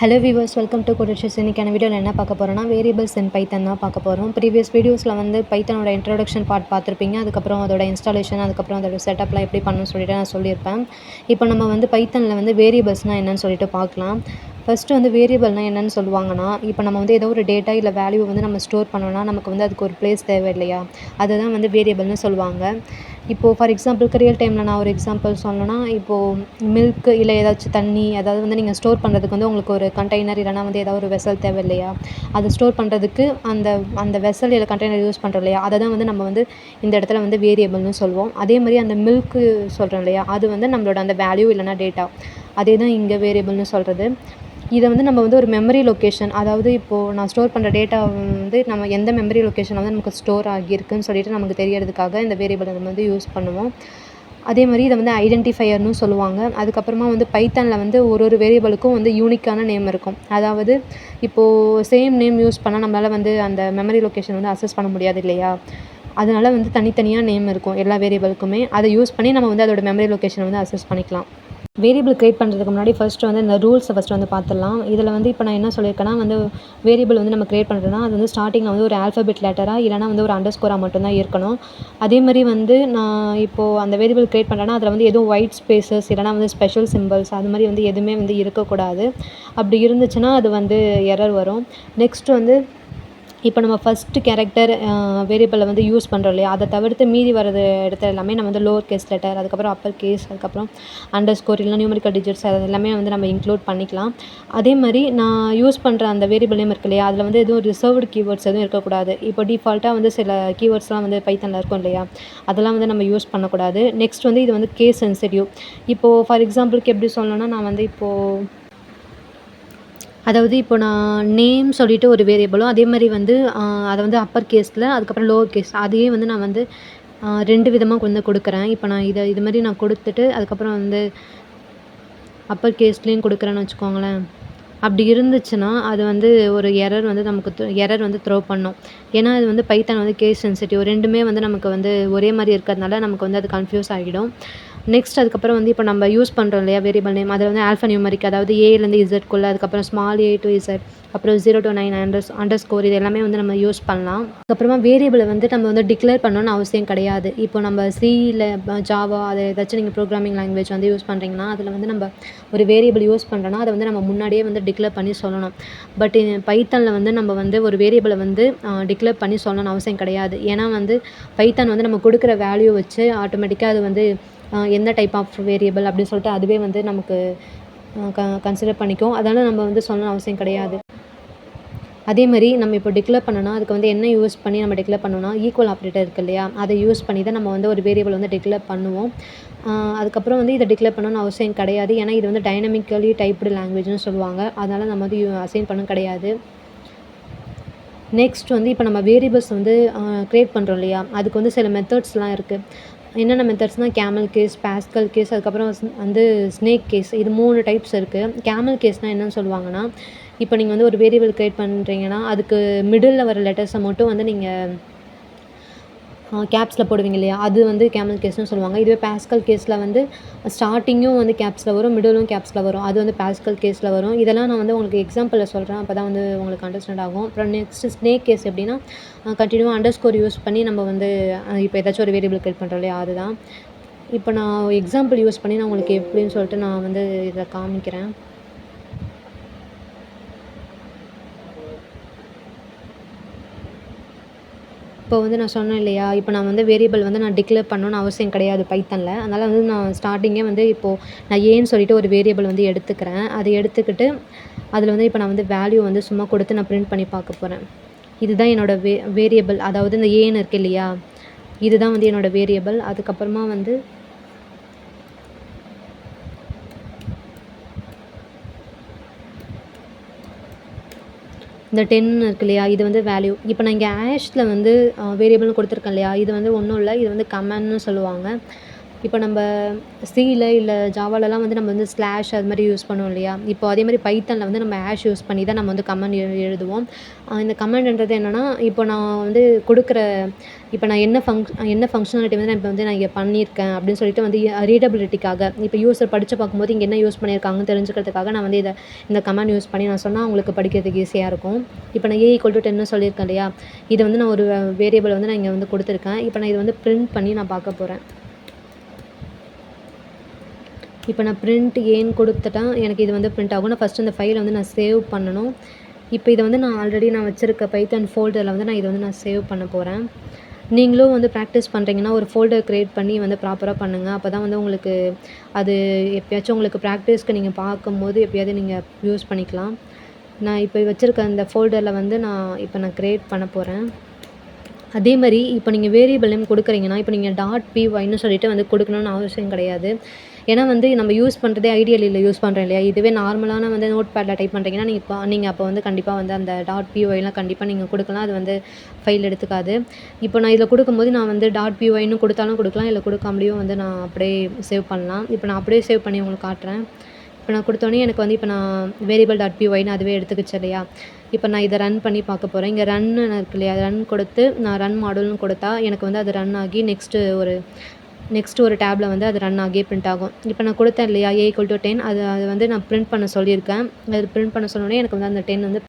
Hello viewers, welcome to கோடர்ஷஸ். இன்றைக்கான வீடியோவில் என்ன பார்க்க போகிறோன்னா வேரியபிள்ஸ் இன் பைத்தன் தான் பார்க்க போகிறோம். ப்ரீவியஸ் வீடியோஸில் வந்து பைத்தனோட இன்ட்ரோடக்ஷன் பார்ட் பார்த்துருப்பீங்க. அதுக்கப்புறம் அதோட இன்ஸ்டாலேஷன், அதுக்கப்புறம் அதோட செட்டப்லாம் எப்படி பண்ணணும்னு சொல்லிட்டு நான் சொல்லியிருப்பேன். இப்போ நம்ம வந்து பைத்தனில் வந்து வேரியபிள்ஸ்னால் என்னன்னு சொல்லிட்டு பார்க்கலாம். ஃபஸ்ட்டு வந்து வேரியபிள்னால் என்னென்னு சொல்லுவாங்கன்னா, இப்போ நம்ம வந்து ஏதோ ஒரு டேட்டா இல்லை வேல்யூ வந்து நம்ம ஸ்டோர் பண்ணோன்னா நமக்கு வந்து அதுக்கு ஒரு ப்ளேஸ் தேவை இல்லையா? அதுதான் வந்து வேரியபிள்னு சொல்லுவாங்க. இப்போது ஃபார் எக்ஸாம்பிளுக்கு ரியல் டைமில் நான் ஒரு எக்ஸாம்பிள் சொல்லணும்னா, இப்போது மில்க் இல்லை ஏதாச்சும் தண்ணி, அதாவது வந்து நீங்கள் ஸ்டோர் பண்ணுறதுக்கு வந்து உங்களுக்கு ஒரு கண்டெய்னர் இல்லைனா வந்து ஏதாவது ஒரு வெசல் தேவை இல்லையா? அதை ஸ்டோர் பண்ணுறதுக்கு அந்த அந்த வெசல் இல்லை கண்டெய்னர் யூஸ் பண்ணுறோம் இல்லையா? அதை தான் வந்து நம்ம வந்து இந்த இடத்துல வந்து வேரியபிள்னு சொல்லுவோம். அதே மாதிரி அந்த மில்க்கு சொல்கிறோம் இல்லையா? அது வந்து நம்மளோட அந்த வேல்யூ இல்லைனா டேட்டா, அதே தான் இங்கே வேரியபிள்னு சொல்கிறது. இதை வந்து நம்ம வந்து ஒரு மெமரி லொக்கேஷன், அதாவது இப்போது நான் ஸ்டோர் பண்ணுற டேட்டா வந்து நம்ம எந்த மெமரி லொக்கேஷனில் வந்து நமக்கு ஸ்டோர் ஆகியிருக்குன்னு சொல்லிட்டு நமக்கு தெரியறதுக்காக இந்த வேரியபிளை நம்ம வந்து யூஸ் பண்ணுவோம். அதே மாதிரி இதை வந்து ஐடென்டிஃபையர்னு சொல்லுவாங்க. அதுக்கப்புறமா வந்து பைத்தனில் வந்து ஒரு வேரியபிளுக்கும் வந்து யூனிக்கான நேம் இருக்கும். அதாவது இப்போது சேம் நேம் யூஸ் பண்ணால் நம்மளால் வந்து அந்த மெமரி லொக்கேஷன் வந்து அக்சஸ் பண்ண முடியாது இல்லையா? அதனால் வந்து தனித்தனியாக நேம் இருக்கும் எல்லா வேரியபிளுக்குமே. அதை யூஸ் பண்ணி நம்ம வந்து அதோட மெமரி லொக்கேஷனை வந்து அக்சஸ் பண்ணிக்கலாம். வேரியபிள் க்ரியேட் பண்ணுறதுக்கு முன்னாடி ஃபஸ்ட்டு வந்து இந்த ரூல்ஸை ஃபஸ்ட்டு வந்து பார்த்துடலாம். இதில் வந்து இப்போ நான் என்ன சொல்லியிருக்கேன்னா, வந்து வேரியபிள் வந்து நம்ம க்ரியேட் பண்ணுறதுனா அது வந்து ஸ்டார்டிங்கில் வந்து ஒரு ஆல்ஃபபெட் லெட்டராக இல்லைனா வந்து ஒரு அண்டர்ஸ்கோராக மட்டும்தான் இருக்கணும். அதே மாதிரி வந்து நான் இப்போது அந்த வேரியபிள் க்ரியேட் பண்ணுறேன்னா அதில் வந்து எதுவும் ஒயிட் ஸ்பேசஸ் இல்லைனா வந்து ஸ்பெஷல் சிம்பிள்ஸ் அது மாதிரி வந்து எதுவுமே வந்து இருக்கக்கூடாது. அப்படி இருந்துச்சுன்னா அது வந்து எரர் வரும். நெக்ஸ்ட்டு வந்து இப்போ நம்ம ஃபஸ்ட்டு கேரக்டர் வேரியபிளை வந்து யூஸ் பண்ணுறோம் இல்லையா? அதை தவிர்த்து மீதி வரது இடத்துல எல்லாமே நம்ம வந்து லோவர் கேஸ் லெட்டர், அதுக்கப்புறம் அப்பர் கேஸ், அதுக்கப்புறம் அண்டர்ஸ்கோர் இல்லைனா நியூமெரிக்கல் டிஜிட்ஸ் அது எல்லாமே வந்து நம்ம இன்க்ளூட் பண்ணிக்கலாம். அதே மாதிரி நான் யூஸ் பண்ணுற அந்த வேரியபிள் நேம் இருக்கு இல்லையா? அதில் வந்து எதுவும் ரிசர்வ்டு கீவேர்ட்ஸ் எதுவும் இருக்கக்கூடாது. இப்போ டிஃபால்ட்டாக வந்து சில கீவேர்ட்ஸ்லாம் வந்து பைத்தனில் இருக்கும் இல்லையா? அதெல்லாம் வந்து நம்ம யூஸ் பண்ணக்கூடாது. நெக்ஸ்ட் வந்து இது வந்து கேஸ் சென்சிட்டிவ். இப்போது ஃபார் எக்ஸாம்பிளுக்கு எப்படி சொல்லணும்னா, நான் வந்து இப்போது அதாவது இப்போ நான் நேம் சொல்லிட்டு ஒரு வேரியபிளும், அதே மாதிரி வந்து அதை வந்து அப்பர் கேஸில் அதுக்கப்புறம் லோவர் கேஸ் அதையே வந்து நான் வந்து 2 விதமாக வந்து கொடுக்குறேன். இப்போ நான் இது மாதிரி நான் கொடுத்துட்டு அதுக்கப்புறம் வந்து அப்பர் கேஸ்லேயும் கொடுக்குறேன்னு வச்சுக்கோங்களேன். அப்படி இருந்துச்சுன்னா அது வந்து ஒரு எரர் வந்து நமக்கு எரர் வந்து த்ரோ பண்ணும். ஏன்னா அது வந்து பைத்தான் வந்து கேஸ் சென்சிட்டிவ் 2மே வந்து நமக்கு வந்து ஒரே மாதிரி இருக்கிறதுனால நமக்கு வந்து அது கன்ஃப்யூஸ் ஆகிடும். நெக்ஸ்ட் அதுக்கப்புறம் வந்து இப்போ நம்ம யூஸ் பண்ணுறோம் இல்லையா வேரியபிள் நேம், அதில் வந்து ஆல்ஃபா நியூமரிக், அதாவது ஏலேருந்து இசட்குள்ளே, அதுக்கப்புறம் ஸ்மால் ஏ டு இசட், அப்புறம் 0 to 9 அண்டர்ஸ்கோர் இது எல்லாமே வந்து நம்ம யூஸ் பண்ணலாம். அதுக்கப்புறமா வேரியபிளை வந்து நம்ம வந்து டிக்ளேர் பண்ணணும்னு அவசியம் கிடையாது. இப்போ நம்ம சியில் ஜாவா அதை ஏதாச்சும் நீங்கள் ப்ரோக்ராமிங் லாங்குவேஜ் வந்து யூஸ் பண்ணுறீங்கன்னா அதில் வந்து நம்ம ஒரு வேரியபிள் யூஸ் பண்ணுறோன்னா அதை வந்து நம்ம முன்னாடியே வந்து டிக்ளேர் பண்ணி சொல்லணும். பட் பைத்தானில் வந்து நம்ம வந்து ஒரு வேரியபிளை வந்து டிக்ளேர் பண்ணி சொல்லணும்னு அவசியம் கிடையாது. ஏன்னா வந்து பைத்தான் வந்து நம்ம கொடுக்குற வேல்யூ வச்சு ஆட்டோமேட்டிக்காக அது வந்து எந்த டைப் ஆஃப் வேரியபிள் அப்படின்னு சொல்லிட்டு அதுவே வந்து நமக்கு கன்சிடர் பண்ணிக்கும். அதனால் நம்ம வந்து சொல்லணும்னு அவசியம் கிடையாது. அதே மாதிரி நம்ம இப்போ டிக்ளேர் பண்ணோன்னா அதுக்கு வந்து என்ன யூஸ் பண்ணி நம்ம டிக்ளேர் பண்ணோம்னா ஈக்குவல் ஆப்ரேட்டர் இருக்குது இல்லையா? அதை யூஸ் பண்ணி தான் நம்ம வந்து ஒரு வேரியபிள் வந்து டிக்ளேர் பண்ணுவோம். அதுக்கப்புறம் வந்து இதை டிக்ளேர் பண்ணணும்னு அவசியம் கிடையாது. ஏன்னா இது வந்து டைனமிக்கலி டைப்டு லாங்குவேஜ்னு சொல்லுவாங்க. அதனால் நம்ம வந்து அசைன் பண்ண கிடையாது. நெக்ஸ்ட் வந்து இப்போ நம்ம வேரியபிள்ஸ் வந்து க்ரியேட் பண்ணுறோம் இல்லையா? அதுக்கு வந்து சில மெத்தட்ஸ்லாம் இருக்குது. என்னென்ன மெத்தட்ஸ்னால் கேமல் கேஸ், பாஸ்கல் கேஸ், அதுக்கப்புறம் வந்து ஸ்னேக் கேஸ், இது 3 டைப்ஸ் இருக்குது. கேமல் கேஸ்னால் என்னென்னு சொல்லுவாங்கன்னா, இப்போ நீங்கள் வந்து ஒரு வேரியபிள் க்ரியேட் பண்ணுறீங்கன்னா அதுக்கு மிடில் வர லெட்டர்ஸை மட்டும் வந்து நீங்கள் கேப்ஸில் போடுவீங்க இல்லையா? அது வந்து கேமல் கேஸ்னு சொல்லுவாங்க. இதுவே பாஸ்கல் கேஸில் வந்து ஸ்டார்டிங்கும் வந்து கேப்ஸில் வரும், மிடிலும் கேப்ஸில் வரும். அது வந்து பாஸ்கல் கேஸில் வரும். இதெல்லாம் நான் வந்து உங்களுக்கு எக்ஸாம்பிளில் சொல்கிறேன். அப்போ தான் வந்து உங்களுக்கு அண்டர்ஸ்டாண்ட் ஆகும். அப்புறம் நெக்ஸ்ட்டு ஸ்னேக் கேஸ் எப்படின்னா கண்டினியூவாக அண்டர்ஸ்கோர் யூஸ் பண்ணி நம்ம வந்து இப்போ ஏதாச்சும் ஒரு வேரியபிள் க்ரியேட் பண்ணுறோம் இல்லையா? அதுதான். இப்போ நான் எக்ஸாம்பிள் யூஸ் பண்ணி நான் உங்களுக்கு எப்படின்னு சொல்லிட்டு நான் வந்து இதை காமிக்கிறேன். இப்போ வந்து நான் சொன்னேன் இல்லையா? இப்போ நான் வந்து வேரியபிள் வந்து நான் டிக்ளேர் பண்ணணும்னு அவசியம் கிடையாது பைத்தனில். அதனால் வந்து நான் ஸ்டார்டிங்கே வந்து இப்போது நான் ஏன்னு சொல்லிட்டு ஒரு வேரியபிள் வந்து எடுத்துக்கிறேன். அதை எடுத்துக்கிட்டு அதில் வந்து இப்போ நான் வந்து வேல்யூ வந்து சும்மா கொடுத்து நான் பிரிண்ட் பண்ணி பார்க்க போகிறேன். இதுதான் என்னோடய வேரியபிள், அதாவது இந்த ஏன்னு இருக்குது இல்லையா? இதுதான் வந்து என்னோடய வேரியபிள். அதுக்கப்புறமா வந்து இந்த 10 இருக்கு இல்லையா? இது வந்து வேல்யூ. இப்போ நான் இங்கே ஹேஷில் வந்து வேரியபிள்னு கொடுத்துருக்கேன் இல்லையா? இது வந்து ஒன்றும் இல்லை, இது வந்து கமெண்ட்னு சொல்லுவாங்க. இப்போ நம்ம சில இல்லை ஜாவாலலாம் வந்து நம்ம வந்து ஸ்லாஷ் அது மாதிரி யூஸ் பண்ணுவோம் இல்லையா? இப்போ அதே மாதிரி பைத்தானில் வந்து நம்ம ஹேஷ் யூஸ் பண்ணி தான் நம்ம வந்து கமெண்ட் எழுதுவோம். இந்த கமெண்ட்ன்றது என்னென்னா, இப்போ நான் வந்து கொடுக்குற இப்போ நான் என்ன ஃபங்க்ஷனாலிட்டி வந்து நான் இப்போ வந்து நான் இங்கே பண்ணியிருக்கேன் அப்படின்னு சொல்லிட்டு வந்து ரீடபிலிட்டிக்காக இப்போ யூசர் படித்து பார்க்கும்போது இங்கே என்ன யூஸ் பண்ணியிருக்காங்கன்னு தெரிஞ்சுக்கிறதுக்காக நான் வந்து இந்த கமெண்ட் யூஸ் பண்ணி நான் சொன்னால் அவங்களுக்கு படிக்கிறதுக்கு ஈஸியாக இருக்கும். இப்போ நான் A=10 சொல்லியிருக்கேன் இல்லையா? இதை வந்து நான் ஒரு வேரியபிள் வந்து நான் இங்கே வந்து கொடுத்துருக்கேன். இப்போ நான் இதை வந்து பிரிண்ட் பண்ணி நான் பார்க்க போகிறேன். இப்போ நான் பிரிண்ட் ஏன்னு கொடுத்துட்டேன். எனக்கு இது வந்து பிரிண்ட் ஆகும். நான் ஃபஸ்ட்டு இந்த ஃபைலை வந்து நான் சேவ் பண்ணணும். இப்போ இதை வந்து நான் ஆல்ரெடி நான் வச்சுருக்க பைத்தான் ஃபோல்டரில் வந்து நான் இதை வந்து நான் சேவ் பண்ண போகிறேன். நீங்களும் வந்து ப்ராக்டிஸ் பண்ணுறீங்கன்னா ஒரு ஃபோல்டர் க்ரியேட் பண்ணி வந்து ப்ராப்பராக பண்ணுங்கள். அப்போ தான் வந்து உங்களுக்கு அது எப்பயாச்சும் உங்களுக்கு ப்ராக்டிஸ்க்கு நீங்கள் பார்க்கும்போது எப்பயாவது நீங்கள் யூஸ் பண்ணிக்கலாம். நான் இப்போ வச்சுருக்க அந்த ஃபோல்டரில் வந்து நான் க்ரியேட் பண்ண போகிறேன். அதே மாதிரி இப்போ நீங்கள் வேரியபிள் நேம் கொடுக்குறீங்கன்னா, இப்போ நீங்கள் .pyன்னு சொல்லிட்டு வந்து கொடுக்கணும்னு அவசியம் கிடையாது. ஏன்னா வந்து நம்ம யூஸ் பண்ணுறதே ஐடியலில யூஸ் பண்ணுறோம் இல்லையா? இதுவே நார்மலான வந்து நோட்பேடில் டைப் பண்ணுறீங்கன்னா, நீங்கள் அப்போ வந்து கண்டிப்பாக வந்து அந்த .pyலாம் கண்டிப்பாக நீங்கள் கொடுக்கலாம். அது வந்து ஃபைல் எடுத்துக்காது. இப்போ நான் இதில் கொடுக்கும்போது நான் வந்து .pyன்னு கொடுத்தாலும் கொடுக்கலாம், இல்லை கொடுக்காமலேயும் வந்து நான் அப்படியே சேவ் பண்ணலாம். இப்போ நான் அப்படியே சேவ் பண்ணி உங்களுக்கு காட்டுறேன். இப்போ நான் கொடுத்தோன்னே எனக்கு வந்து இப்போ நான் வேரியபிள் .pyன்னு அதுவே எடுத்துக்கிச்சு இல்லையா? இப்போ நான் இதை ரன் பண்ணி பார்க்க போகிறேன். இங்கே ரன்னு இருக்கு இல்லையா? ரன் கொடுத்து நான் ரன் மாடல்னு கொடுத்தா எனக்கு வந்து அது ரன் ஆகி நெக்ஸ்ட் ஒரு டேப்பில் வந்து அது ரன் ஆகி பிரிண்ட் ஆகும். இப்போ நான் கொடுத்தேன் இல்லையா? A=10 அது வந்து நான் பிரிண்ட் பண்ண சொல்லியிருக்கேன். அது பிரிண்ட் பண்ண சொன்னோடனே எனக்கு வந்து அந்த 10 வந்து